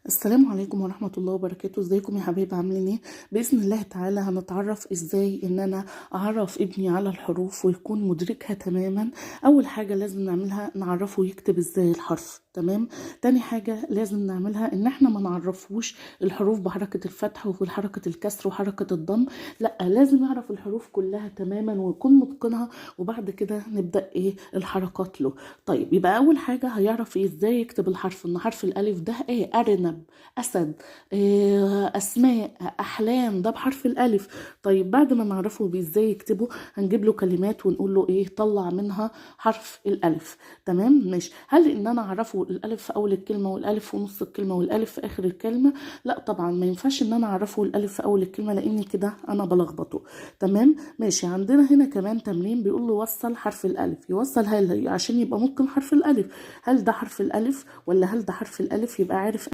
السلام عليكم ورحمة الله وبركاته. ازيكم يا حبايبي، عاملين ايه؟ بإذن الله تعالى هنتعرف ازاي ان انا اعرف ابني على الحروف ويكون مدركها تماما. اول حاجة لازم نعملها نعرفه يكتب ازاي الحرف، تمام. تاني حاجة لازم نعملها ان احنا ما نعرفوش الحروف بحركة الفتح وحركة الكسر وحركة الضم، لا، لازم يعرف الحروف كلها تماما ويكون متقنها، وبعد كده نبدأ ايه الحركات له. طيب، يبقى اول حاجة هيعرف ازاي يكتب الحرف، ان حرف الالف ده ايه؟ ارنب، اسد، اسماء، احلام، ده بحرف الالف. طيب بعد ما نعرفه ازاي يكتبه هنجيب له كلمات ونقول له ايه؟ طلع منها حرف الالف. تمام، ماشي. هل ان انا اعرفه الالف في اول الكلمه والالف في نص الكلمه والالف في اخر الكلمه؟ لا طبعا، ما ينفعش ان انا اعرفه الالف في اول الكلمه، لان كده انا بلخبطه. تمام، ماشي. عندنا هنا كمان تمرين بيقول له وصل حرف الالف. يوصل هل عشان يبقى ممكن حرف الالف، هل ده حرف الالف ولا هل ده حرف الالف؟ يبقى عارف